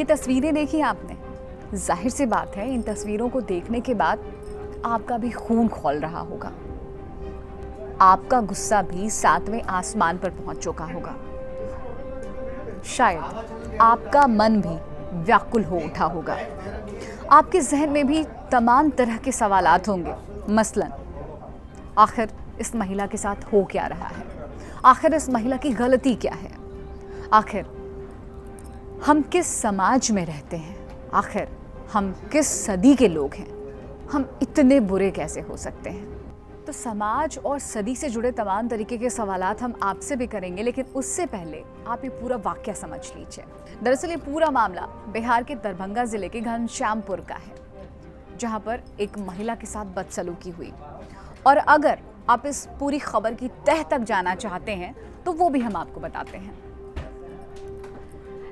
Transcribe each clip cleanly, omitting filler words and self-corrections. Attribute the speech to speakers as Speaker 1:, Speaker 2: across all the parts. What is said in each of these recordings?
Speaker 1: ये तस्वीरें देखी आपने, जाहिर सी बात है इन तस्वीरों को देखने के बाद आपका भी खून खौल रहा होगा, आपका गुस्सा भी 7वें आसमान पर पहुंच चुका होगा। शायद आपका मन भी व्याकुल हो उठा होगा, आपके जहन में भी तमाम तरह के सवालात होंगे। मसलन, आखिर इस महिला के साथ हो क्या रहा है, आखिर इस महिला की गलती क्या है, आखिर हम किस समाज में रहते हैं, आखिर हम किस सदी के लोग हैं, हम इतने बुरे कैसे हो सकते हैं। तो समाज और सदी से जुड़े तमाम तरीके के सवालात हम आपसे भी करेंगे, लेकिन उससे पहले आप ये पूरा वाकया समझ लीजिए। दरअसल ये पूरा मामला बिहार के दरभंगा जिले के घनश्यामपुर का है, जहां पर एक महिला के साथ बदसलूकी हुई। और अगर आप इस पूरी खबर की तह तक जाना चाहते हैं तो वो भी हम आपको बताते हैं।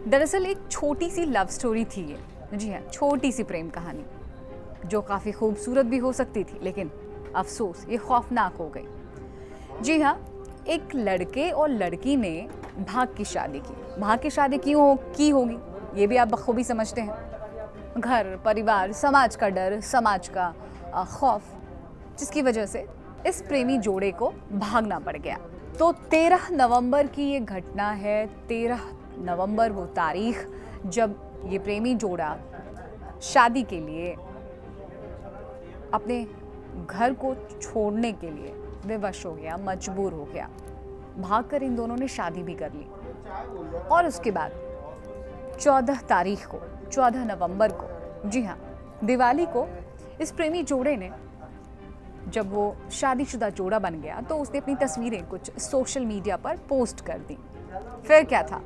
Speaker 1: दरअसल एक छोटी सी लव स्टोरी थी ये, जी हाँ, छोटी सी प्रेम कहानी जो काफ़ी खूबसूरत भी हो सकती थी, लेकिन अफसोस ये खौफनाक हो गई। जी हाँ, एक लड़के और लड़की ने भाग की शादी की। भाग की शादी क्यों की होगी ये भी आप बखूबी समझते हैं। घर, परिवार, समाज का डर, समाज का खौफ, जिसकी वजह से इस प्रेमी जोड़े को भागना पड़ गया। तो 13 नवंबर की ये घटना है। 13 नवंबर वो तारीख जब ये प्रेमी जोड़ा शादी के लिए अपने घर को छोड़ने के लिए विवश हो गया, मजबूर हो गया। भागकर इन दोनों ने शादी भी कर ली। और उसके बाद 14 तारीख को, 14 नवंबर को, जी हाँ, दिवाली को इस प्रेमी जोड़े ने, जब वो शादीशुदा जोड़ा बन गया, तो उसने अपनी तस्वीरें कुछ सोशल मीडिया पर पोस्ट कर दी। फिर क्या था,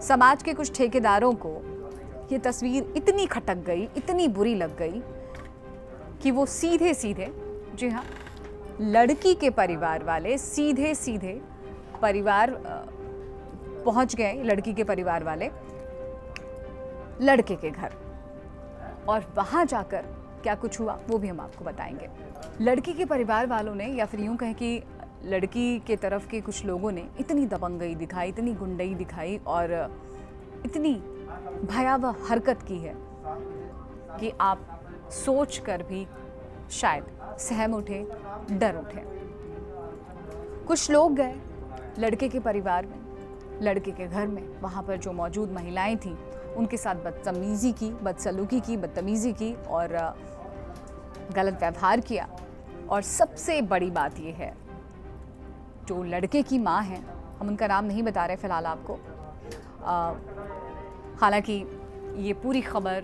Speaker 1: समाज के कुछ ठेकेदारों को ये तस्वीर इतनी खटक गई, इतनी बुरी लग गई कि वो सीधे सीधे, जी हाँ, लड़की के परिवार वाले सीधे सीधे परिवार पहुंच गए, लड़की के परिवार वाले लड़के के घर। और वहां जाकर क्या कुछ हुआ वो भी हम आपको बताएंगे। लड़की के परिवार वालों ने, या फिर यूं कहें कि लड़की के तरफ के कुछ लोगों ने इतनी दबंगई दिखाई, इतनी गुंडई दिखाई और इतनी भयावह हरकत की है कि आप सोच कर भी शायद सहम उठे, डर उठे। कुछ लोग गए लड़के के परिवार में, लड़के के घर में, वहाँ पर जो मौजूद महिलाएं थीं उनके साथ बदतमीजी की, बदसलूकी की, बदतमीजी की और गलत व्यवहार किया। और सबसे बड़ी बात यह है, जो लड़के की माँ है, हम उनका नाम नहीं बता रहे फिलहाल आपको, हालांकि ये पूरी खबर,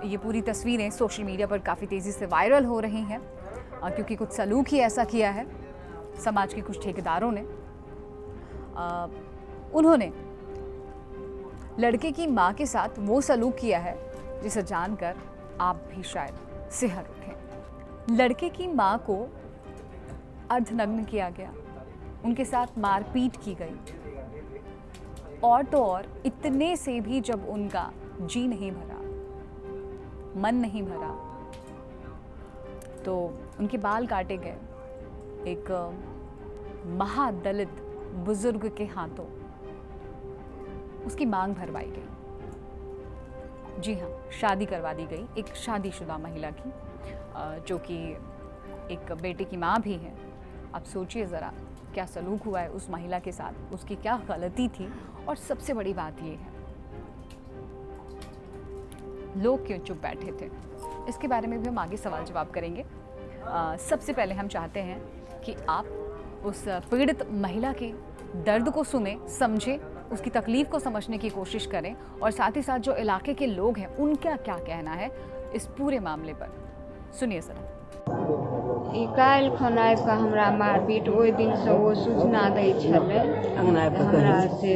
Speaker 1: ये पूरी तस्वीरें सोशल मीडिया पर काफ़ी तेज़ी से वायरल हो रही हैं, क्योंकि कुछ सलूक ही ऐसा किया है समाज के कुछ ठेकेदारों ने। उन्होंने लड़के की माँ के साथ वो सलूक किया है जिसे जानकर आप भी शायद सिहर उठें। लड़के की माँ को अर्धनग्न किया गया, उनके साथ मारपीट की गई, और तो और इतने से भी जब उनका जी नहीं भरा, मन नहीं भरा, तो उनके बाल काटे गए। एक महादलित बुजुर्ग के हाथों उसकी मांग भरवाई गई। जी हाँ, शादी करवा दी गई एक शादीशुदा महिला की, जो कि एक बेटे की माँ भी है। अब सोचिए ज़रा क्या सलूक हुआ है उस महिला के साथ, उसकी क्या गलती थी। और सबसे बड़ी बात ये है, लोग क्यों चुप बैठे थे, इसके बारे में भी हम आगे सवाल जवाब करेंगे। सबसे पहले हम चाहते हैं कि आप उस पीड़ित महिला के दर्द को सुने, समझें, उसकी तकलीफ को समझने की कोशिश करें, और साथ ही साथ जो इलाके के लोग हैं उनका क्या कहना है इस पूरे मामले पर। सुनिए सर।
Speaker 2: काल्हि खन आबि कऽ हमरा मारपीट, ओहि दिनसँ ओ सूचना दै छलै हमरा से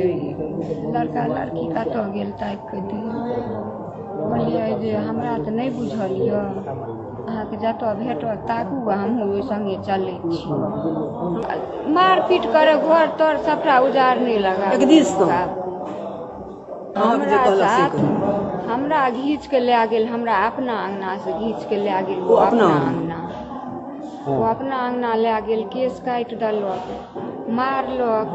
Speaker 2: लड़का लड़की कतऽ गेल ताकि कऽ दियौ। कहलियै जे हमरा तऽ नहि बुझल यऽ, अहाँके जतऽ भेटत ताकू, हमहूँ ओहि सङ्गे चलै छी। मारपीट करे, घर तर सबटा उजाड़ने लगा हमरा साथ, हमरा घींच के लए गेल, हमरा अपना अंगना से घींच के लए गेल, वो अपना अंगना, वो अपना अंगना लए गेल, केस काटि देलक, मारलक,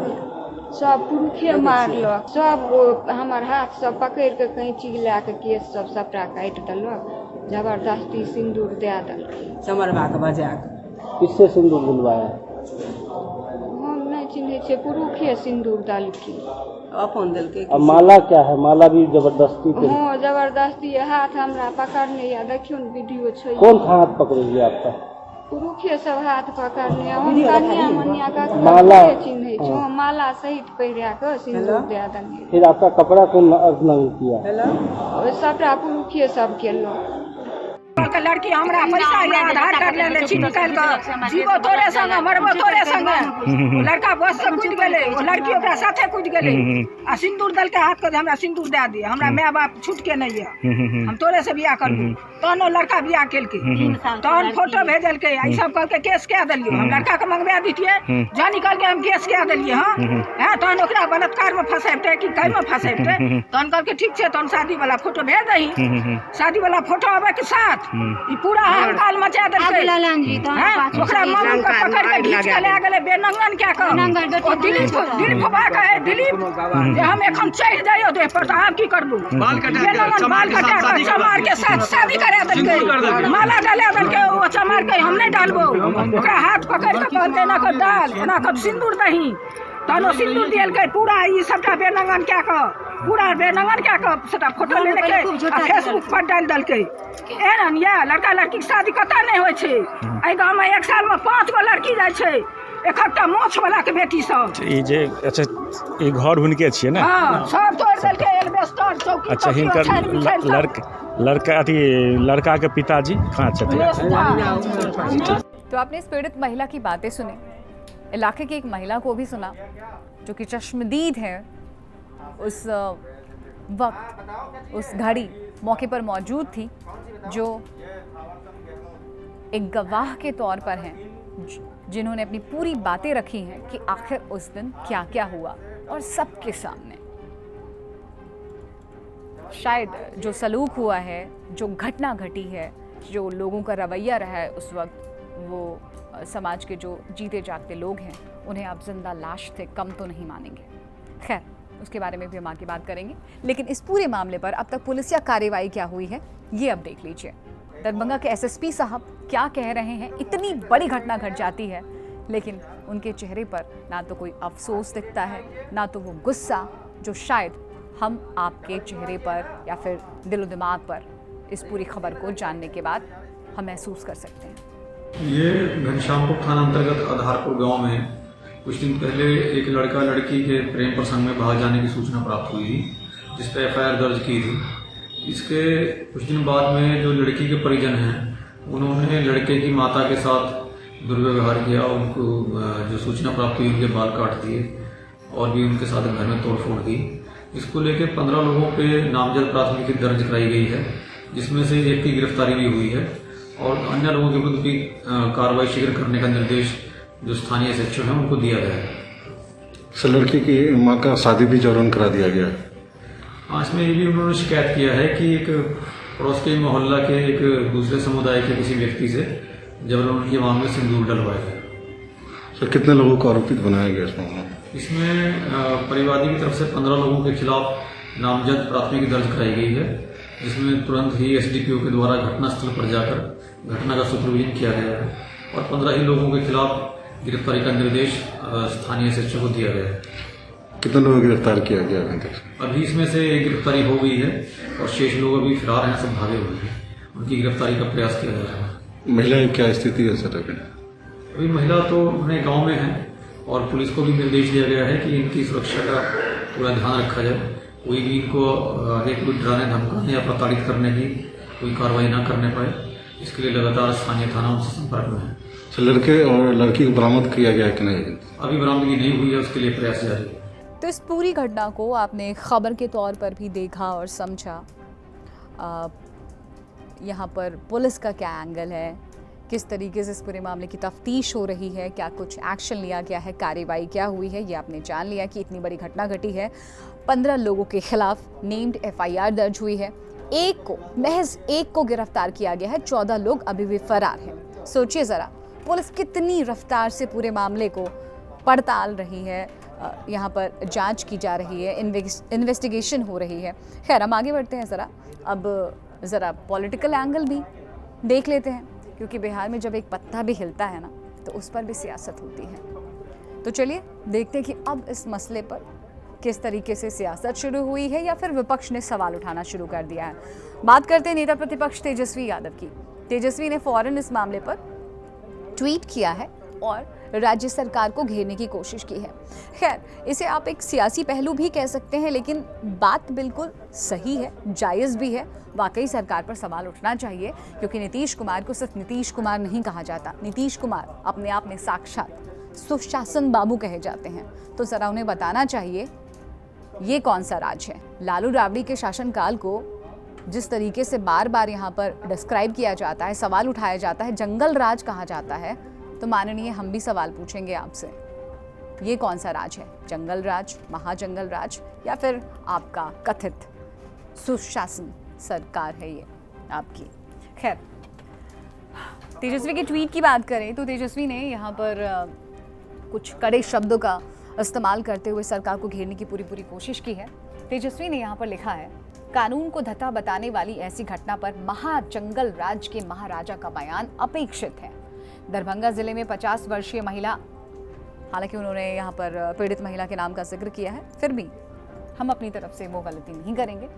Speaker 2: सब पुरुखे मारलक, सब हमार हाथ सब पकड़ के कैंची ला के केस सब सबटा काटि देलक, जबरदस्ती सिंदूर दे देलक।
Speaker 3: समरबा के बजा के
Speaker 4: किससे सिंदूर दिलवाया?
Speaker 2: हम नहीं चिन्हे छे, पुरुखे सिंदूर देलकी।
Speaker 3: अपन दिलके।
Speaker 4: अब माला क्या है? माला भी जबरदस्ती पे?
Speaker 2: हाँ जबरदस्ती हाथ हमरा पकड़ने या देखियो न वीडियो छै।
Speaker 4: कौन था हाथ पकड़े लिया आपका?
Speaker 2: पुरुखे सब हाथ पकड़ने, हम कन्या मनिया का
Speaker 4: माला
Speaker 2: चिन्हे छो, माला सहित पहिरा के सिंदूर दे देने।
Speaker 4: फिर आपका कपड़ा कौन नंग किया?
Speaker 2: सबटा पुरुखे सब केलो।
Speaker 3: लड़की हमरा पैसा या आधार कार्ड ले ले छी निकाल के, जीवो तोरे संग मरबो तोरे संग। लड़का बस से कूद गेले, ओ लड़की ओकरा साथे कूद गेले आ सिंदूर दल के हाथ के हमरा सिंदूर दे दिए। हमरा माय बाप छूट के नहीं है, हम तोरे से बियाह करबो। तहन लड़का बियाह केलके, तहन फोटो भेजलके, ई सब कह के केस कए देलियो। हम लड़का के मंगवा दितिए, जा निकल के हम केस कए देलिए। हां तहन ओकरा बलात्कार में फंसाइबते कि कै में फंसाइबते। तहन कहलके ठीक छै, तहन शादी वाला फोटो भेज दही। शादी वाला फोटो आवे के साथ ई पूरा हड़ताल मचा देलकै। ओकरा मम्मी के पकड़ के खींच के ले गेलै बेनंगन क्या कर। ओ दिलीप बाबा कहे, दिलीप जे हम एखन चढ़ जाइयो देह पर, त आब की करबू? बेनंगन बाल कटा के चमार के साथ शादी करा देलकै, माला डाले देलकै। ओ चमार के हम नहीं डालबो, ओकरा हाथ पकड़ के कहलकै ना कर डाल, ना कर सिंदूर दही। तहन सिंदूर दिलकै पूरा। ई सबटा बेनंगन क्या कर, पूरा बेनंगन क्या कर सबटा फोटो ले लेके आ फेसबुक पर डाल देलकै। एहन या लड़का लड़की के शादी कतऽ नहीं होइ छै। एहि गाँव में एक साल में 5 गो लड़की जाइ छै, एकटा मोछ वाला के बेटी सब।
Speaker 5: ई जे अच्छा ई घर हुनके छियै ना?
Speaker 2: हां सब तोड़ देलकै, एल्बेस्टर चौकी।
Speaker 5: अच्छा हिनकर लड़का के पिताजी कहाँ छथिन?
Speaker 1: तो आपने इस पीड़ित महिला की बातें सुनी, इलाके की एक महिला को भी सुना जो कि चश्मदीद है, उस वक्त उस घड़ी मौके पर मौजूद थी, जो एक गवाह के तौर पर हैं, जिन्होंने अपनी पूरी बातें रखी हैं कि आखिर उस दिन क्या क्या हुआ और सबके सामने। शायद जो सलूक हुआ है, जो घटना घटी है, जो लोगों का रवैया रहा है उस वक्त, वो समाज के जो जीते जागते लोग हैं उन्हें आप जिंदा लाश से कम तो नहीं मानेंगे। खैर उसके बारे में भी हम आगे बात करेंगे, लेकिन इस पूरे मामले पर अब तक पुलिसिया कार्रवाई क्या हुई है ये अब देख लीजिए। दरभंगा के एसएसपी साहब क्या कह रहे हैं। इतनी बड़ी घटना घट जाती है लेकिन उनके चेहरे पर ना तो कोई अफसोस दिखता है, ना तो वो गुस्सा जो शायद हम आपके चेहरे पर या फिर दिलो दिमाग पर इस पूरी खबर को जानने के बाद हम महसूस कर सकते हैं।
Speaker 6: ये घनश्यामपुर थाना अंतर्गत आधारपुर गांव में कुछ दिन पहले एक लड़का लड़की के प्रेम प्रसंग में भाग जाने की सूचना प्राप्त हुई थी, जिस पर एफआईआर दर्ज की थी। इसके कुछ दिन बाद में जो लड़की के परिजन हैं उन्होंने लड़के की माता के साथ दुर्व्यवहार किया, उनको जो सूचना प्राप्त हुई उनके बाल काट दिए और भी उनके साथ घर में तोड़फोड़ की। इसको लेकर 15 लोगों पे नामजद प्राथमिकी दर्ज कराई गई है, जिसमें से एक की गिरफ्तारी भी हुई है और अन्य लोगों के विरुद्ध भी कार्रवाई शीघ्र करने का निर्देश जो स्थानीय शिक्षक हैं उनको दिया गया है।
Speaker 7: सर लड़की की मां का शादी भी जबरन करा दिया गया है।
Speaker 6: हाँ, इसमें ये भी उन्होंने शिकायत किया है कि एक पड़ोस के मोहल्ला के एक दूसरे समुदाय के किसी व्यक्ति से जबरन उनकी मांग में सिंदूर डलवाया गया।
Speaker 7: सर कितने लोगों को आरोपित बनाया गया इसमें?
Speaker 6: इसमें परिवादी की तरफ से 15 लोगों के खिलाफ नामजद प्राथमिकी दर्ज कराई गई है, जिसमें तुरंत ही एसडीपीओ के द्वारा घटनास्थल पर जाकर घटना का सुपरविजन किया गया है और 15 ही लोगों के खिलाफ गिरफ्तारी का निर्देश स्थानीय शिक्षक को दिया गया है।
Speaker 7: कितने लोगों को गिरफ्तार किया गया?
Speaker 6: अभी इसमें से एक गिरफ्तारी हो गई है और शेष लोग अभी फिरार हैं, सब भागे हुए हैं। उनकी गिरफ्तारी का प्रयास किया जा रहा है।
Speaker 7: महिला की क्या स्थिति है सर?
Speaker 6: अभी महिला तो अपने गाँव में है और पुलिस को भी निर्देश दिया गया है कि इनकी सुरक्षा का पूरा ध्यान रखा जाए। कोई भी इनको आगे कोई डराने धमकाने या प्रताड़ित करने की कोई कार्रवाई ना करने पाए, इसके लिए लगातार स्थानीय थाना उनसे संपर्क में है।
Speaker 7: सर लड़के और लड़की को बरामद किया गया कि नहीं?
Speaker 6: अभी बरामदगी नहीं हुई है, उसके लिए प्रयास जारी है।
Speaker 1: तो इस पूरी घटना को आपने खबर के तौर पर भी देखा और समझा। यहाँ पर पुलिस का क्या एंगल है, किस तरीके से इस पूरे मामले की तफ्तीश हो रही है, क्या कुछ एक्शन लिया गया है, कार्रवाई क्या हुई है, ये आपने जान लिया कि इतनी बड़ी घटना घटी है। 15 लोगों के खिलाफ नेम्ड एफआईआर दर्ज हुई है, महज एक को गिरफ्तार किया गया है, 14 लोग अभी भी फरार हैं। सोचिए ज़रा पुलिस कितनी रफ्तार से पूरे मामले को पड़ताल रही है, यहाँ पर जांच की जा रही है, इन्वेस्टिगेशन हो रही है। खैर, हम आगे बढ़ते हैं ज़रा। अब ज़रा पॉलिटिकल एंगल भी देख लेते हैं, क्योंकि बिहार में जब एक पत्ता भी हिलता है ना, तो उस पर भी सियासत होती है। तो चलिए देखते हैं कि अब इस मसले पर किस तरीके से सियासत शुरू हुई है या फिर विपक्ष ने सवाल उठाना शुरू कर दिया है। बात करते हैं नेता प्रतिपक्ष तेजस्वी यादव की। तेजस्वी ने फौरन इस मामले पर ट्वीट किया है और राज्य सरकार को घेरने की कोशिश की है। खैर, इसे आप एक सियासी पहलू भी कह सकते हैं, लेकिन बात बिल्कुल सही है, जायज़ भी है। वाकई सरकार पर सवाल उठना चाहिए, क्योंकि नीतीश कुमार को सिर्फ नीतीश कुमार नहीं कहा जाता। नीतीश कुमार अपने आप में साक्षात सुशासन बाबू कहे जाते हैं। तो ज़रा उन्हें बताना चाहिए ये कौन सा राज है। लालू राबड़ी के शासनकाल को जिस तरीके से बार बार यहाँ पर डिस्क्राइब किया जाता है, सवाल उठाया जाता है, जंगल राज कहा जाता है, तो माननीय हम भी सवाल पूछेंगे आपसे, ये कौन सा राज है? जंगल राज, महाजंगल राज, या फिर आपका कथित सुशासन सरकार है ये आपकी? खैर, तेजस्वी के ट्वीट की बात करें तो तेजस्वी ने यहाँ पर कुछ कड़े शब्दों का इस्तेमाल करते हुए सरकार को घेरने की पूरी कोशिश की है। तेजस्वी ने यहाँ पर लिखा है, कानून को धत्ता बताने वाली ऐसी घटना पर महाजंगल राज के महाराजा का बयान अपेक्षित है। दरभंगा जिले में 50 वर्षीय महिला, हालांकि उन्होंने यहाँ पर पीड़ित महिला के नाम का जिक्र किया है, फिर भी हम अपनी तरफ से वो गलती नहीं करेंगे।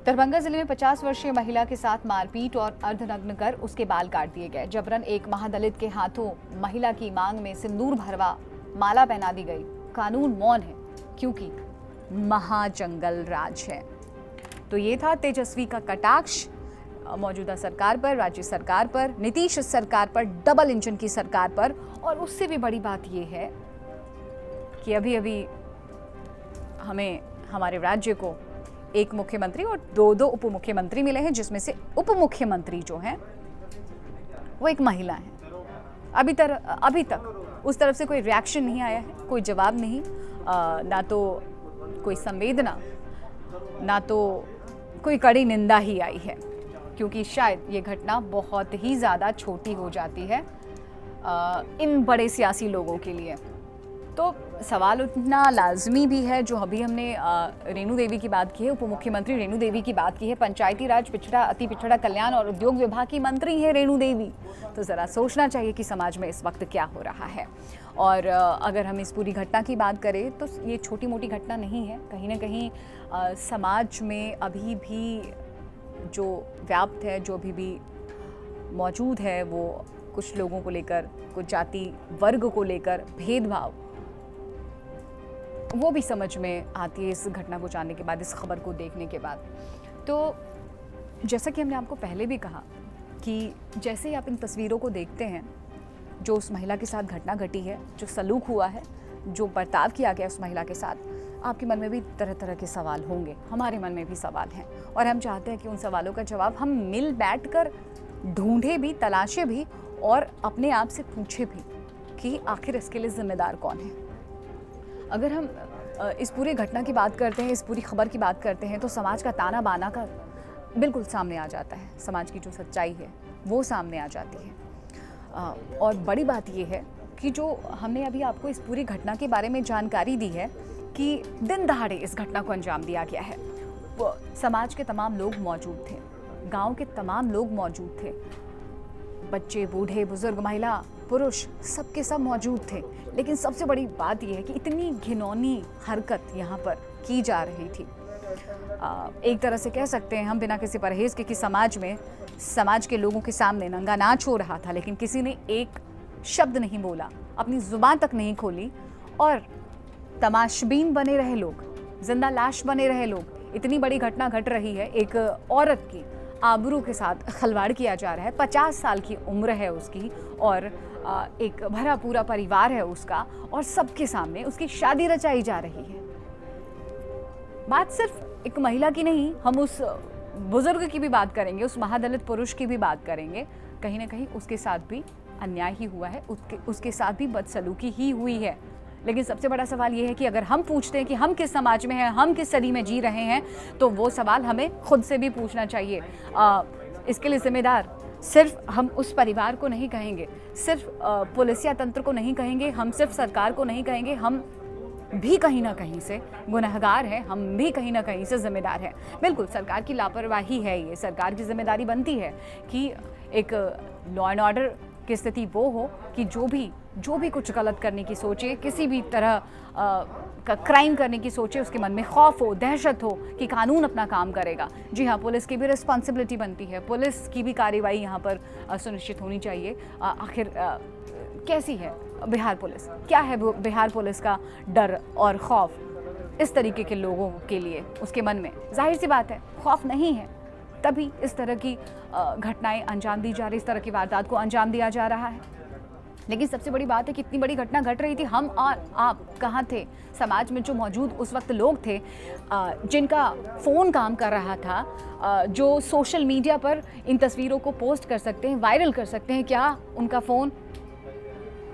Speaker 1: दरभंगा जिले में 50 वर्षीय महिला के साथ मारपीट और अर्धनग्न कर उसके बाल काट दिए गए। जबरन एक महादलित के हाथों महिला की मांग में सिंदूर भरवा माला पहना दी गई। कानून मौन है क्योंकि महाजंगल राज है। तो ये था तेजस्वी का कटाक्ष मौजूदा सरकार पर, राज्य सरकार पर, नीतीश सरकार पर, डबल इंजन की सरकार पर। और उससे भी बड़ी बात ये है कि अभी अभी हमें हमारे राज्य को एक मुख्यमंत्री और दो उप मुख्यमंत्री मिले हैं, जिसमें से उप मुख्यमंत्री जो हैं वो एक महिला है। अभी तक उस तरफ से कोई रिएक्शन नहीं आया है, कोई जवाब नहीं, ना तो कोई संवेदना, ना तो कोई कड़ी निंदा ही आई है, क्योंकि शायद ये घटना बहुत ही ज़्यादा छोटी हो जाती है इन बड़े सियासी लोगों के लिए। तो सवाल उठना लाजमी भी है। जो अभी हमने रेणु देवी की बात की है, उप मुख्यमंत्री रेणु देवी की बात की है, पंचायती राज, पिछड़ा, अति पिछड़ा कल्याण और उद्योग विभाग की मंत्री है रेणु देवी। तो ज़रा सोचना चाहिए कि समाज में इस वक्त क्या हो रहा है। और अगर हम इस पूरी घटना की बात करें तो ये छोटी मोटी घटना नहीं है। कहीं ना कहीं समाज में अभी भी जो व्याप्त है, जो अभी भी मौजूद है, वो कुछ लोगों को लेकर, कुछ जाति वर्ग को लेकर भेदभाव, वो भी समझ में आती है इस घटना को जानने के बाद, इस खबर को देखने के बाद। तो जैसा कि हमने आपको पहले भी कहा कि जैसे ही आप इन तस्वीरों को देखते हैं, जो उस महिला के साथ घटना घटी है, जो सलूक हुआ है, जो बर्ताव किया गया उस महिला के साथ, आपके मन में भी तरह तरह के सवाल होंगे, हमारे मन में भी सवाल हैं। और हम चाहते हैं कि उन सवालों का जवाब हम मिल बैठकर ढूंढे भी, तलाशे भी और अपने आप से पूछे भी कि आखिर इसके लिए जिम्मेदार कौन है। अगर हम इस पूरी घटना की बात करते हैं, इस पूरी खबर की बात करते हैं, तो समाज का ताना बाना का बिल्कुल सामने आ जाता है। समाज की जो सच्चाई है वो सामने आ जाती है। और बड़ी बात ये है कि जो हमने अभी आपको इस पूरी घटना के बारे में जानकारी दी है कि दिन दहाड़े इस घटना को अंजाम दिया गया है। समाज के तमाम लोग मौजूद थे, गांव के तमाम लोग मौजूद थे, बच्चे, बूढ़े, बुजुर्ग, महिला, पुरुष, सबके सब मौजूद थे। लेकिन सबसे बड़ी बात यह है कि इतनी घिनौनी हरकत यहाँ पर की जा रही थी। एक तरह से कह सकते हैं हम बिना किसी परहेज के कि समाज के लोगों के सामने नंगा नाच हो रहा था, लेकिन किसी ने एक शब्द नहीं बोला, अपनी जुबान तक नहीं खोली और तमाशबीन बने रहे लोग, जिंदा लाश बने रहे लोग। इतनी बड़ी घटना घट रही है, एक औरत की आबरू के साथ खिलवाड़ किया जा रहा है। 50 साल की उम्र है उसकी और एक भरा पूरा परिवार है उसका, और सबके सामने उसकी शादी रचाई जा रही है। बात सिर्फ एक महिला की नहीं, हम उस बुजुर्ग की भी बात करेंगे, उस महादलित पुरुष की भी बात करेंगे। कहीं ना कहीं उसके साथ भी अन्याय ही हुआ है, उसके साथ भी बदसलूकी ही हुई है। लेकिन सबसे बड़ा सवाल ये है कि अगर हम पूछते हैं कि हम किस समाज में हैं, हम किस सदी में जी रहे हैं, तो वो सवाल हमें खुद से भी पूछना चाहिए। इसके लिए जिम्मेदार सिर्फ हम उस परिवार को नहीं कहेंगे, सिर्फ पुलिसिया तंत्र को नहीं कहेंगे, हम सिर्फ सरकार को नहीं कहेंगे, हम भी कहीं ना कहीं से गुनहगार हैं, हम भी कहीं ना कहीं से जिम्मेदार हैं। बिल्कुल सरकार की लापरवाही है ये, सरकार की जिम्मेदारी बनती है कि एक लॉ एंड ऑर्डर की स्थिति वो हो कि जो भी कुछ गलत करने की सोचे, किसी भी तरह का क्राइम करने की सोचे, उसके मन में खौफ हो, दहशत हो कि कानून अपना काम करेगा। जी हाँ, पुलिस की भी रिस्पॉन्सिबिलिटी बनती है, पुलिस की भी कार्रवाई यहाँ पर सुनिश्चित होनी चाहिए। आखिर कैसी है बिहार पुलिस, क्या है बिहार पुलिस का डर और खौफ इस तरीके के लोगों के लिए उसके मन में? जाहिर सी बात है खौफ नहीं है, तभी इस तरह की घटनाएं अंजाम दी जा रही, इस तरह की वारदात को अंजाम दिया जा रहा है। लेकिन सबसे बड़ी बात है कि इतनी बड़ी घटना घट रही थी, हम और आप कहाँ थे? समाज में जो मौजूद उस वक्त लोग थे, जिनका फ़ोन काम कर रहा था, जो सोशल मीडिया पर इन तस्वीरों को पोस्ट कर सकते हैं, वायरल कर सकते हैं, क्या उनका फ़ोन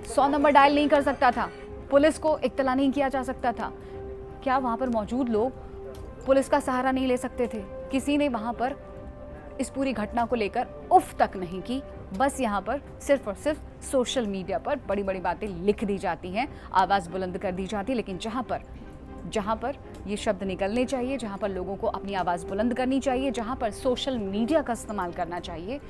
Speaker 1: 100 नंबर डायल नहीं कर सकता था? पुलिस को इत्तला नहीं किया जा सकता था? क्या वहाँ पर मौजूद लोग पुलिस का सहारा नहीं ले सकते थे? किसी ने वहाँ पर इस पूरी घटना को लेकर उफ तक नहीं की। बस यहाँ पर सिर्फ और सिर्फ सोशल मीडिया पर बड़ी बड़ी बातें लिख दी जाती हैं, आवाज़ बुलंद कर दी जाती है। लेकिन जहाँ पर ये शब्द निकलने चाहिए, जहाँ पर लोगों को अपनी आवाज़ बुलंद करनी चाहिए, जहाँ पर सोशल मीडिया का इस्तेमाल करना चाहिए,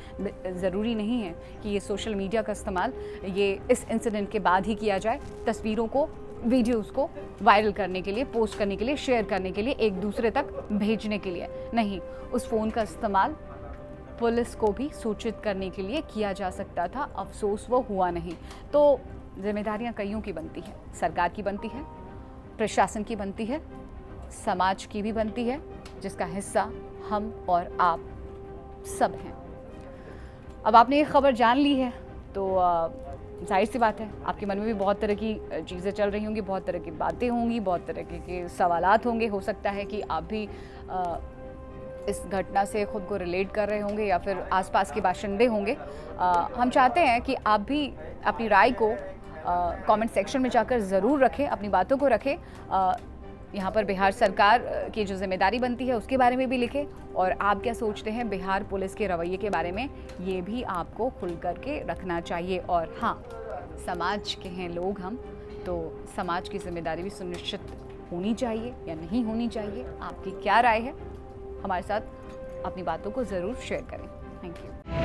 Speaker 1: ज़रूरी नहीं है कि ये सोशल मीडिया का इस्तेमाल ये इस इंसिडेंट के बाद ही किया जाए। तस्वीरों को, वीडियोज़ को वायरल करने के लिए, पोस्ट करने के लिए, शेयर करने के लिए, एक दूसरे तक भेजने के लिए नहीं, उस फ़ोन का इस्तेमाल पुलिस को भी सूचित करने के लिए किया जा सकता था। अफसोस वो हुआ नहीं। तो जिम्मेदारियां कईयों की बनती है, सरकार की बनती है, प्रशासन की बनती है, समाज की भी बनती है, जिसका हिस्सा हम और आप सब हैं। अब आपने ये खबर जान ली है तो जाहिर सी बात है आपके मन में भी बहुत तरह की चीज़ें चल रही होंगी, बहुत तरह की बातें होंगी, बहुत तरह के सवालात होंगे। हो सकता है कि आप भी इस घटना से खुद को रिलेट कर रहे होंगे या फिर आसपास के बाशिंदे होंगे। हम चाहते हैं कि आप भी अपनी राय को कमेंट सेक्शन में जाकर ज़रूर रखें, अपनी बातों को रखें। यहाँ पर बिहार सरकार की जो जिम्मेदारी बनती है उसके बारे में भी लिखें, और आप क्या सोचते हैं बिहार पुलिस के रवैये के बारे में, ये भी आपको खुल करके रखना चाहिए। और हाँ, समाज के हैं लोग हम, तो समाज की जिम्मेदारी भी सुनिश्चित होनी चाहिए या नहीं होनी चाहिए, आपकी क्या राय है? हमारे साथ अपनी बातों को ज़रूर शेयर करें। Thank you.